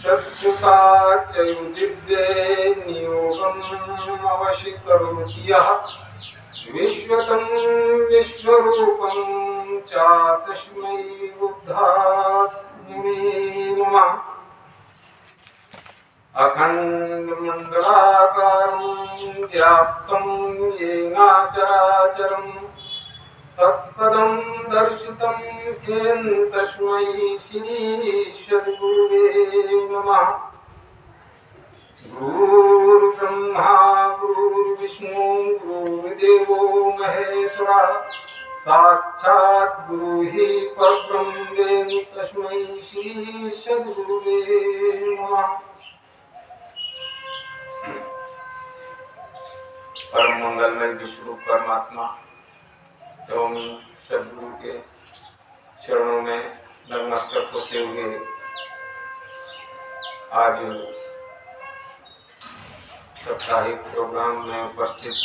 चक्षुषा दिव्ये नियोगम् अवशिकरोति यः विश्वतं विश्वरूपं च तस्मै बुद्धात्मने नमः। अखण्डमण्डलाकारं व्याप्तं येन चराचरं तत्पदं दर्शितं येन तस्मै श्री सद्गुरुवे नमः। गुरुर्ब्रह्मा गुरुर्विष्णु गुरुर्देवो महेश्वरः साक्षात् गुरु ही परब्रह्म तस्मै श्री सद्गुरुवे नमः। परम मंगलमय विश्वरूप परमात्मा एवं सद्गुरु के चरणों में नतमस्तक होते हुए आज साप्ताहिक प्रोग्राम में उपस्थित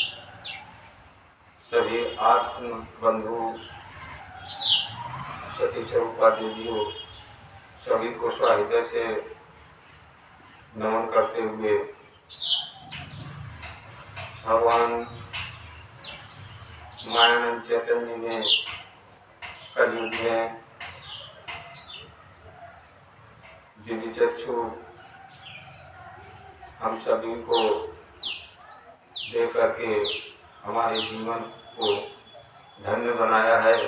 सभी आत्म बंधु सती स्वरूपा देवियों सभी को स्वाहिदय से नमन करते हुए भगवान मायानंद चैतन्य ने कलयुग में दिव्य चक्षु हम सभी को दे करके हमारे जीवन को धन्य बनाया है,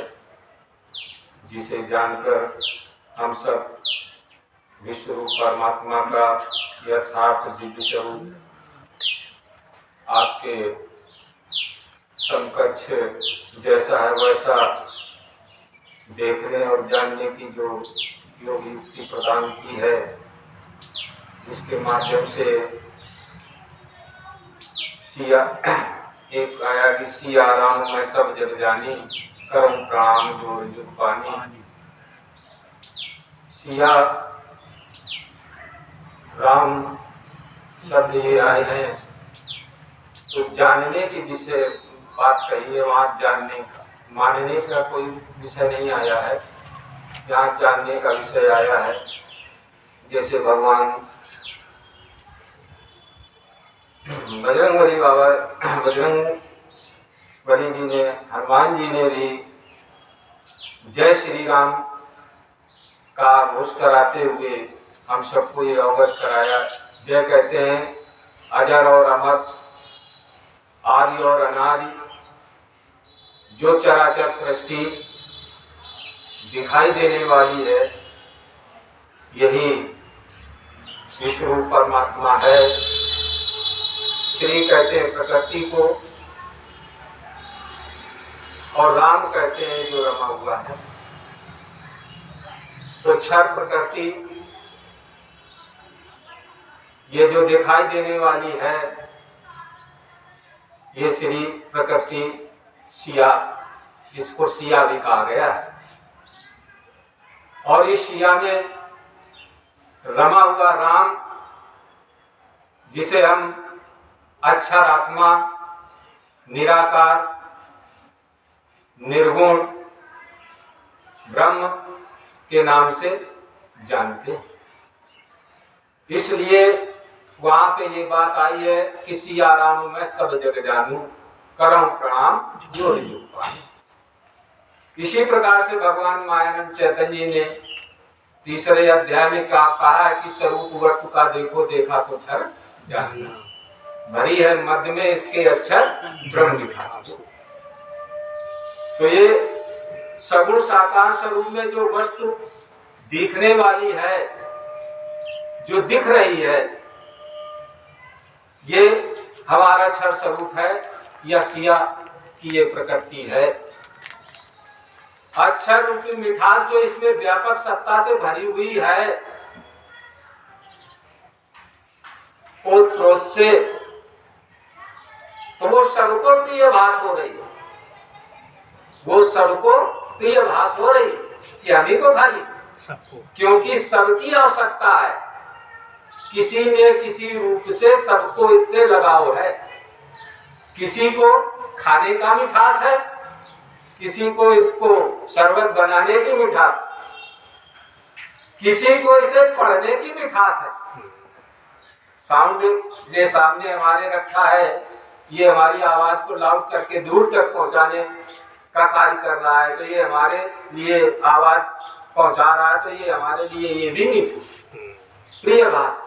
जिसे जानकर हम सब विश्वरूप परमात्मा का यथार्थ दिव्य स्वरूप आपके समकक्ष जैसा है वैसा देखने और जानने की जो योग युक्ति प्रदान की है, जिसके माध्यम से सिया एक आया कि सिया राम मैं सब जग जानी करम प्रणाम जोर जुग पानी। सिया राम शब्द ये आए हैं तो जानने के विषय बात कही है, वहाँ जानने का मानने का कोई विषय नहीं आया है, यहाँ जानने का विषय आया है। जैसे भगवान बजरंगबली बाबा बजरंगबली जी ने हनुमान जी ने भी जय श्री राम का घोष कराते हुए हम सबको ये अवगत कराया। जय कहते हैं अजर और अमर आदि और अनादि जो चराचर सृष्टि दिखाई देने वाली है यही विश्वरूप परमात्मा है। श्री कहते हैं प्रकृति को और राम कहते हैं जो रमा हुआ है। तो क्षर प्रकृति ये जो दिखाई देने वाली है ये श्री प्रकृति सिया, इसको सिया भी कहा गया है। और इस सिया में रमा हुआ राम जिसे हम अक्षर आत्मा निराकार निर्गुण ब्रह्म के नाम से जानते हैं। इसलिए वहां पे ये बात आई है कि सिया राम मैं सब जग जानू करम प्रणाम जोर जुग पानी। इसी प्रकार से भगवान मायानंद चैतन्य जी ने तीसरे अध्याय में क्या कहा है कि स्वरूप वस्तु का देखो देखा सो क्षर जानना, भरी है मध्य में इसके अक्षर ब्रह्म विभास। तो ये सगुण साकार स्वरूप में जो वस्तु दिखने वाली है, जो दिख रही है, ये हमारा क्षर स्वरूप है या सिया की ये प्रकृति है। अक्षर रूपी मिठास जो इसमें व्यापक सत्ता से भरी हुई है, ओत से, तो वो सबको प्रिय भास हो रही है, वो सबको प्रिय भास हो रही है कि हम ही को खाली सबको, क्योंकि सबकी आवश्यकता है, किसी ने किसी रूप से सबको इससे लगाव है। किसी को खाने का मिठास है, किसी को इसको शरबत बनाने की मिठास, किसी को इसे पढ़ने की मिठास है। साउंड ये सामने हमारे रखा है, ये हमारी आवाज को लाउड करके दूर तक पहुंचाने का कार्य कर रहा है, तो ये हमारे लिए आवाज पहुंचा रहा है, तो ये हमारे लिए ये भी नहीं प्रिय भास।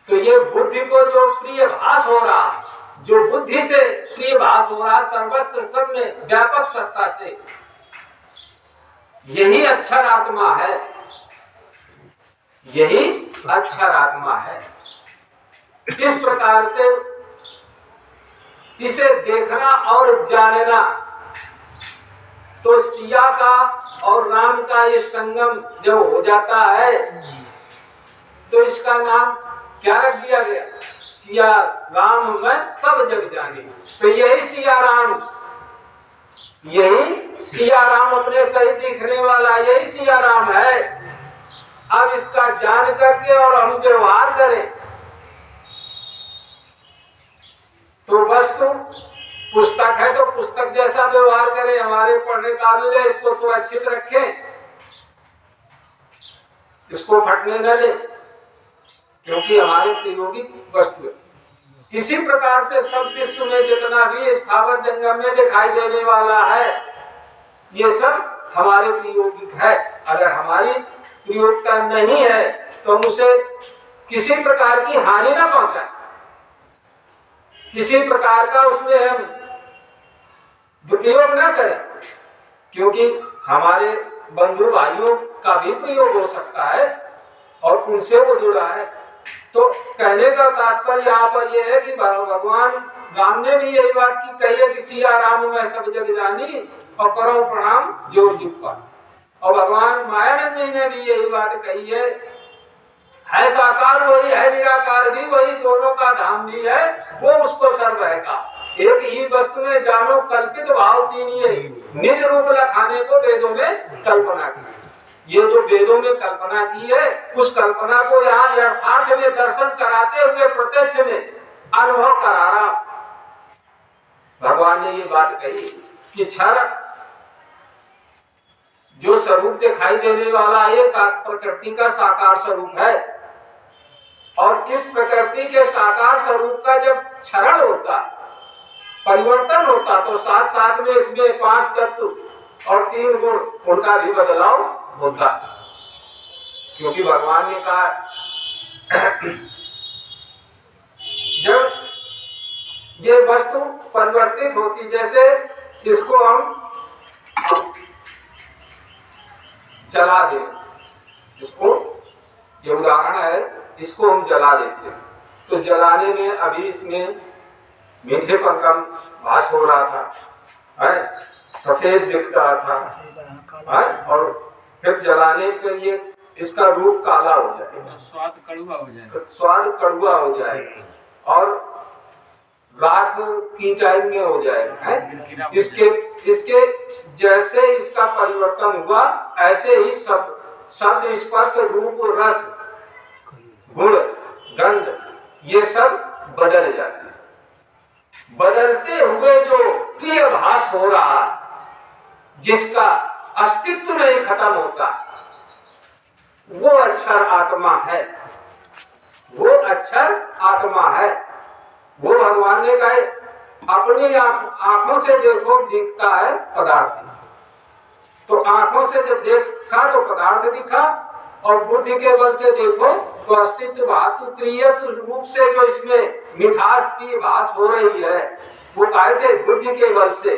तो ये बुद्धि को जो प्रिय भास हो रहा है, जो बुद्धि से प्रिय भास हो रहा है सर्वत्र सब में व्यापक सत्ता से, यही अक्षर आत्मा है, यही अक्षर आत्मा है। इस प्रकार से इसे देखना और जानना, तो सिया का और राम का ये संगम जब हो जाता है, तो इसका नाम क्या रख दिया गया? सिया राम में सब जग जाने। तो यही सिया राम, यही सिया राम अपने सहित दिखने वाला, यही सिया राम है। अब इसका जान करके और हम व्यवहार करें, तो वस्तु पुस्तक है तो पुस्तक जैसा व्यवहार करें, हमारे पढ़ने काबिल है, इसको सुरक्षित रखें, इसको फटने न दें, क्योंकि हमारे प्रयोगी वस्तु है। इसी प्रकार से सब विश्व में जितना भी स्थावर जंगम में दिखाई देने वाला है, ये सब हमारे प्रयोगिक है। अगर हमारी प्रयोगता नहीं है तो हम उसे किसी प्रकार की हानि ना पहुंचाए, किसी प्रकार का उसमें हम दुरुपयोग ना करें, क्योंकि हमारे बंधु भाइयों का भी प्रयोग हो सकता है और उनसे वो जुड़ा है। तो कहने का तात्पर्य यहाँ पर यह है कि भगवान राम ने भी यही बात की कही है कि सिया राम मैं सब जग जानी और करो प्रणाम जोर जुग पर। और भगवान मायानंद जी ने भी यही बात कही है साकार वही है, निराकार भी वही, दोनों का धाम भी है, वो उसको सर्व है का। एक ही वस्तु में जानो कल्पित भाव तीन, ये निज रूप लखाने को वेदों में कल्पना की। ये जो वेदों में कल्पना की है, उस कल्पना को यहाँ यथार्थ में दर्शन कराते हुए प्रत्यक्ष में अनुभव करा रहा। भगवान ने ये बात कही कि क्षर जो स्वरूप दिखाई देने वाला ये प्रकृति का साकार स्वरूप है, और इस प्रकृति के साकार स्वरूप का जब क्षरण होता, परिवर्तन होता, तो साथ साथ में इसमें 5 तत्व और 3 गुण उनका भी बदलाव होता। क्योंकि भगवान ने कहा जब ये वस्तु परिवर्तित होती, जैसे इसको हम जला दें, इसको ये उदाहरण है, इसको हम जला देते हैं, तो जलाने में अभी इसमें मीठेपन का भास हो रहा था, सफेद दिख रहा था, और फिर जलाने पे ये इसका रूप काला हो जाएगा, स्वाद कड़वा हो जाएगा, स्वाद कड़वा हो जाएगा और राख की टाइप में हो जाएगा। इसके जैसे इसका परिवर्तन हुआ, ऐसे ही शब्द स्पर्श रूप रस गुण गंध ये सब बदल जाते हैं। बदलते हुए जो प्रिय भास हो रहा, जिसका अस्तित्व नहीं खत्म होता, वो अक्षर आत्मा है, वो अक्षर आत्मा है। वो भगवान ने कहा अपनी आंखों से देखो दिखता है पदार्थ, तो आंखों से जब देखा तो पदार्थ दिखा, और बुद्धि के बल से देखो तो अस्तित्व धातु क्रियत रूप से जो इसमें मिठास की भास हो रही है, वो कैसे? बुद्धि के बल से।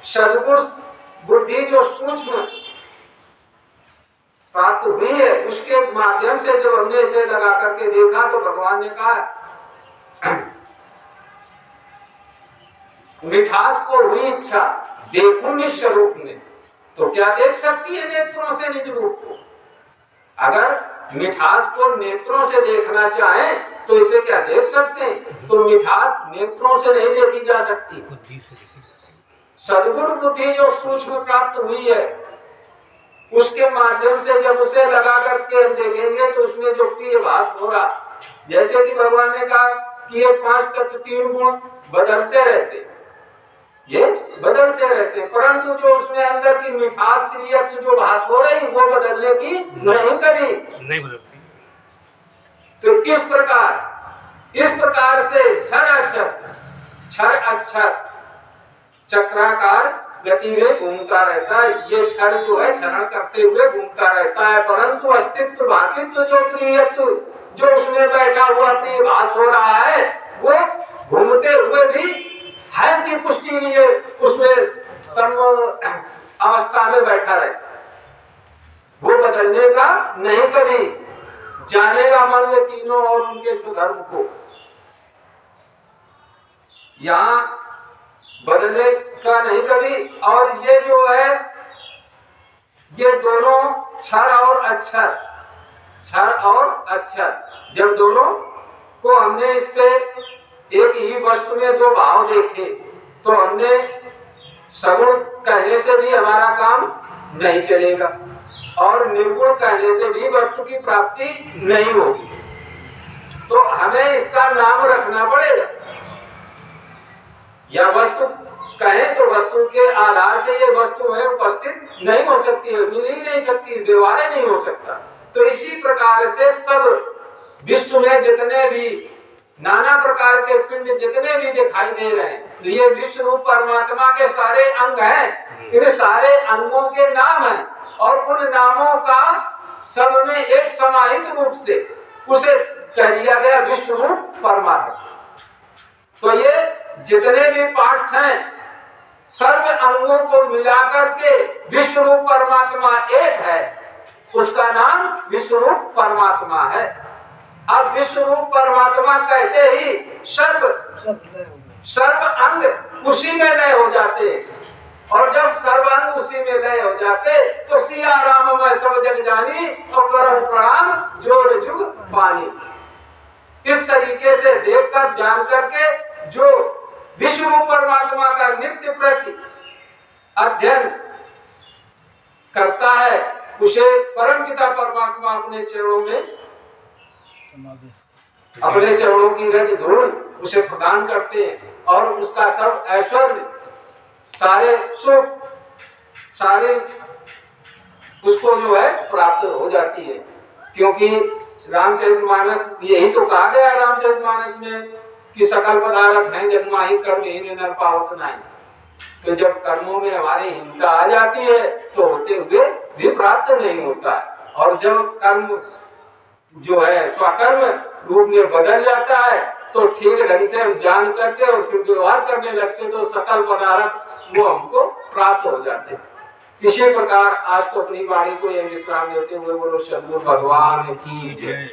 सद्गुण बुद्धि जो सूक्ष्म प्राप्त हुई है, उसके माध्यम से जो हमने इसे लगा करके देखा, तो भगवान ने कहा मिठास को हुई इच्छा देखूं निज स्वरूप में, तो क्या देख सकती है नेत्रों से निज रूप को? अगर मिठास को नेत्रों से देखना चाहे तो इसे क्या देख सकते हैं? तो मिठास नेत्रों से नहीं देखी जा सकती। सद्गुरु बुद्धि जो सूक्ष्म प्राप्त हुई है, उसके माध्यम से जब उसे लगा करके हम देखेंगे तो उसमें जो प्रिय भास हो रहा, जैसे कि भगवान ने कहा कि ये 5 तत्व 3 गुण बदलते रहते, ये बदलते रहते, परंतु जो उसमें अंदर की मिठास प्रियत्व जो भास हो रही वो बदलने की नहीं कभी नहीं बदलती। तो इस प्रकार से क्षर अक्षर चक्राकार गति में घूमता रहता है। ये क्षर जो है क्षरण करते हुए घूमता रहता है, परंतु अस्तित्व भातित्व जो प्रियत्व जो उसमें बैठा हुआ प्रिय भास हो रहा है, वो घूमते हुए भी है की पुष्टि लिए उसमें सम अवस्था में बैठा रहता है, वो बदलने का नहीं कभी, जानेगा मन में तीनों और उनके स्वधर्म को। यहाँ बदलने का नहीं कभी। और ये जो है, ये दोनों क्षर और अक्षर, जब दोनों को हमने इस पे एक ही वस्तु में दो भाव देखे, तो हमने सगुण कहने से भी हमारा काम नहीं चलेगा और निर्गुण कहने से भी वस्तु की प्राप्ति नहीं होगी। तो हमें इसका नाम रखना पड़ेगा। या वस्तु कहें तो वस्तु के आधार से ये वस्तु में उपस्थित नहीं हो सकती, मिल ही नहीं सकती, व्यवहार नहीं हो सकता। तो इसी प्रकार से सब विश्व में जितने भी नाना प्रकार के पिंड जितने भी दिखाई दे रहे हैं, तो ये विश्व रूप परमात्मा के सारे अंग हैं। इन सारे अंगों के नाम हैं और उन नामों का सब में एक समाहित रूप से उसे कह दिया गया विश्व रूप परमात्मा। तो ये जितने भी पार्ट्स हैं, सर्व अंगों को मिलाकर के विश्व रूप परमात्मा एक है, उसका नाम विश्व रूप परमात्मा है। अब विश्व रूप परमात्मा कहते ही सर्व अंग उसी में लय हो जाते, और जब सर्व अंग उसी में लय हो जाते तो सिया राम मैं सब जग जानी और करम प्रणाम जोर जुग पानी। इस तरीके से देखकर जान करके जो विश्व रूप परमात्मा का नित्य प्रति अध्ययन करता है, उसे परमपिता परमात्मा अपने चरणों की रज धूल उसे प्रदान करते हैं और उसका सब ऐश्वर्य, सारे सुख, सारे उसको जो है प्राप्त हो जाती है। क्योंकि रामचरितमानस यही तो कहा गया रामचरितमानस में कि सकल पदार्थ हैं जन्माहि कर्महीन नर पावत नाहि। तो जब कर्मों में हमारी हिंसा आ जाती है तो होते हुए भी प्राप्त नहीं होता है, और जब कर्म जो है स्वकर्म रूप में बदल जाता है तो ठीक ढंग से हम जान करके और फिर व्यवहार करने लगते तो सकल पदार्थ वो हमको प्राप्त हो जाते हैं। इसी प्रकार आज तो अपनी वाणी को यह विश्राम देते हुए बोलो सद्गुरु भगवान की जय।